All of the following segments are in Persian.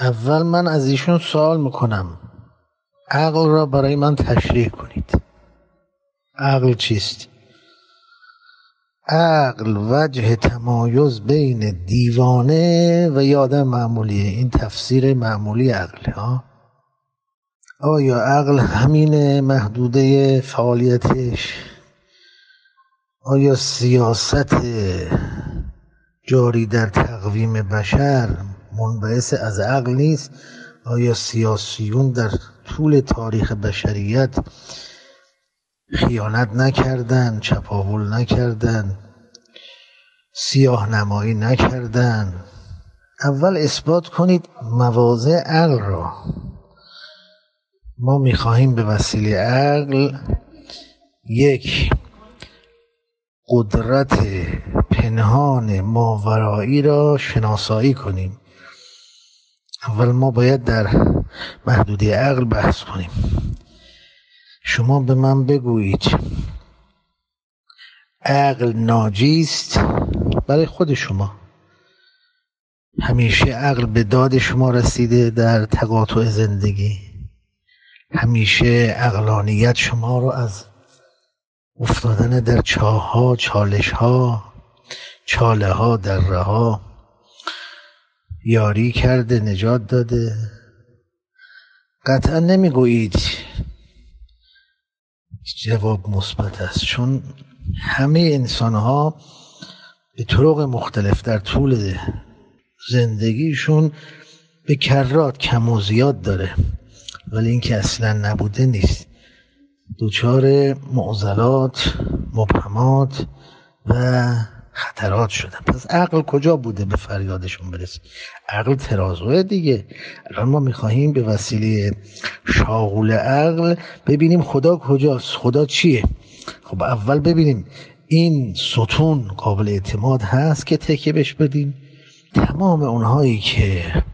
اول من از ایشون سوال میکنم عقل را برای من تشریح کنید. عقل چیست؟ عقل وجه تمایز بین دیوانه و یه آدم معمولیه. این تفسیر معمولی عقل ها. آیا عقل همین محدوده فعالیتش؟ آیا سیاست جاری در تقویم بشر منبعث از عقل نیست؟ آیا سیاسیون در طول تاریخ بشریت خیانت نکردن، چپاول نکردن، سیاه نمایی نکردن؟ اول اثبات کنید مواضع عقل را. ما میخواهیم به وسیله عقل یک قدرت پنهان ماورایی را شناسایی کنیم. اول ما باید در محدوده عقل بحث کنیم. شما به من بگویید عقل ناجیست برای خود شما. همیشه عقل به داد شما رسیده در تقاطع زندگی. همیشه عقلانیت شما رو از افتادن در چاه‌ها، چالش‌ها، چاله‌ها، دره‌ها یاری کرده، نجات داده. قطعا نمیگویید جواب مثبت است، چون همه انسان‌ها به طرق مختلف در طول زندگیشون به کرات کم و زیاد داره، ولی این که اصلا نبوده نیست. دچار معضلات، مبهمات و خطرات شدن. پس عقل کجا بوده به فریادشون برسه؟ عقل ترازوه دیگه. الان ما میخواهیم به وسیله شاغول عقل ببینیم خدا کجاست، خدا چیه. خب اول ببینیم این ستون قابل اعتماد هست که تکیه بهش بدیم. تمام اونهایی که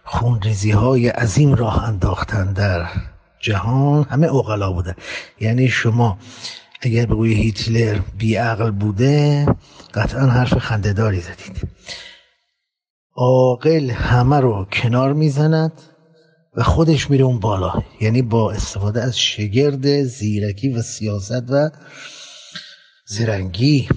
خونریزی های عظیم راه انداختن در جهان همه عقلا بودن. یعنی شما اگر بگویی هیتلر بی عقل بوده قطعا حرف خنده‌داری زدید. عاقل همه رو کنار میزند و خودش میره اون بالا، یعنی با استفاده از شگرد زیرکی و سیاست و زرنگی.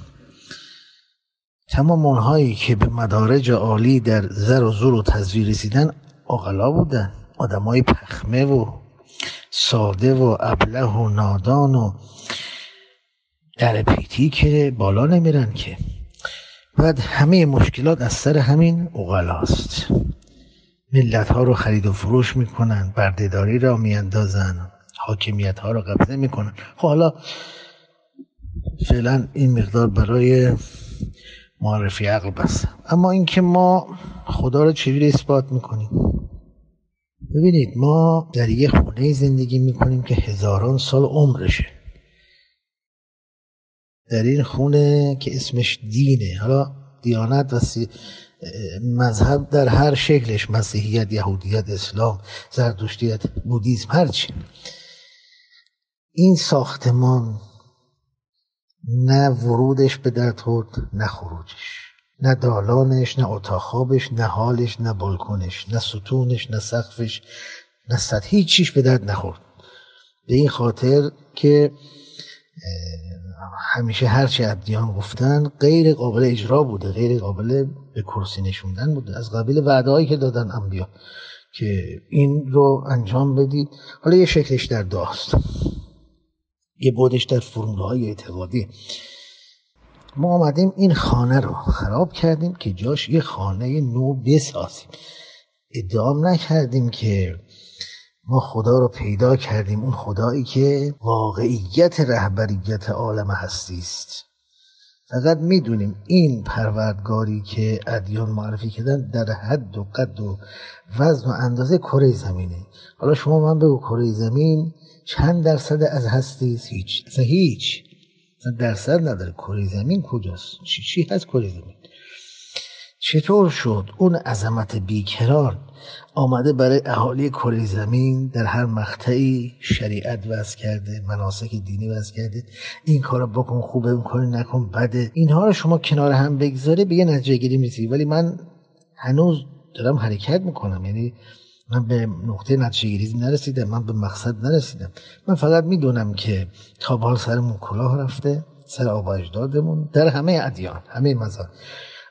تمام اونهایی که به مدارج عالی در زر و زور و تزویر رسیدن عاقلا بودن. آدمای پخمه و ساده و ابله و نادان و در پیتی که بالا نمیرن که. بعد همه مشکلات از سر همین عقلاست. ملت ها رو خرید و فروش میکنن، بردهداری را میاندازن، حاکمیت ها رو قبضه میکنن. خب حالا فعلا این مقدار برای معرفی عقل بس. اما اینکه ما خدا رو چجوری اثبات میکنیم؟ ببینید ما در یه خونه زندگی میکنیم که هزاران سال عمرشه. در این خونه که اسمش دینه، حالا دیانت و مذهب در هر شکلش، مسیحیت، یهودیت، اسلام، زرتشتیت، بودیسم، هرچی. این ساختمان نه ورودش به درد خورد نه خروجش، نه دالانش، نه اتاق خوابش، نه حالش، نه بالکنش، نه ستونش، نه سقفش، نه سطح، هیچ چیش به درد نخورد. به این خاطر که همیشه هرچی ادیان گفتن غیر قابل اجرا بوده، غیر قابل به کرسی نشوندن بوده، از قبیل وعده‌هایی که دادن انبیا که این رو انجام بدید. حالا یه شکلش در دعاست، یه بودش در فرموله‌های اعتقادی. ما آمدیم این خانه رو خراب کردیم که جاش یه خانه نو بسازیم. ادعام نکردیم که ما خدا رو پیدا کردیم، اون خدایی که واقعیت رهبریت عالم هستی است. فقط میدونیم این پروردگاری که ادیان معرفی کردن در حد و قد و وزن و اندازه کره زمینه. حالا شما من بگو کره زمین چند درصد از هستی است؟ هیچ درصد نداره. کره زمین کجاست؟ چی هست کره زمین؟ چطور شد اون عظمت بیکران آمده برای اهالی کره زمین در هر مقطعی شریعت وضع کرده، مناسک دینی وضع کرده، این کارو بکن خوبه، اون کارو نکن بده. اینها رو شما کنار هم بگذاره به یه نتیجه گیری میرسی. ولی من هنوز دارم حرکت میکنم، یعنی من به نقطه نتیجه گیری نرسیدم، من به مقصد نرسیدم. من فقط میدونم که تابال سرمون کلاه رفته، سر آبا اجدادمون، در همه ادیان، همه مذاهب.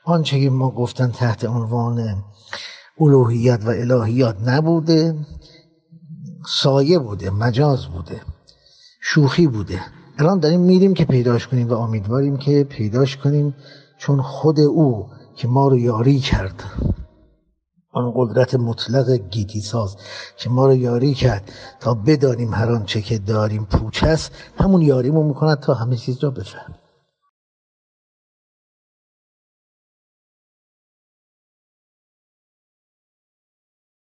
آنچه که ما گفتن تحت عنوان الوهیت و الهیات نبوده، سایه بوده، مجاز بوده، شوخی بوده. الان داریم میریم که پیداش کنیم و امیدواریم که پیداش کنیم، چون خود او که ما رو یاری کرد، آن قدرت مطلق گیتی ساز که ما رو یاری کرد تا بدانیم هر آنچه که داریم پوچ است، همون یاریمون میکند تا همه چیز را بفهمیم.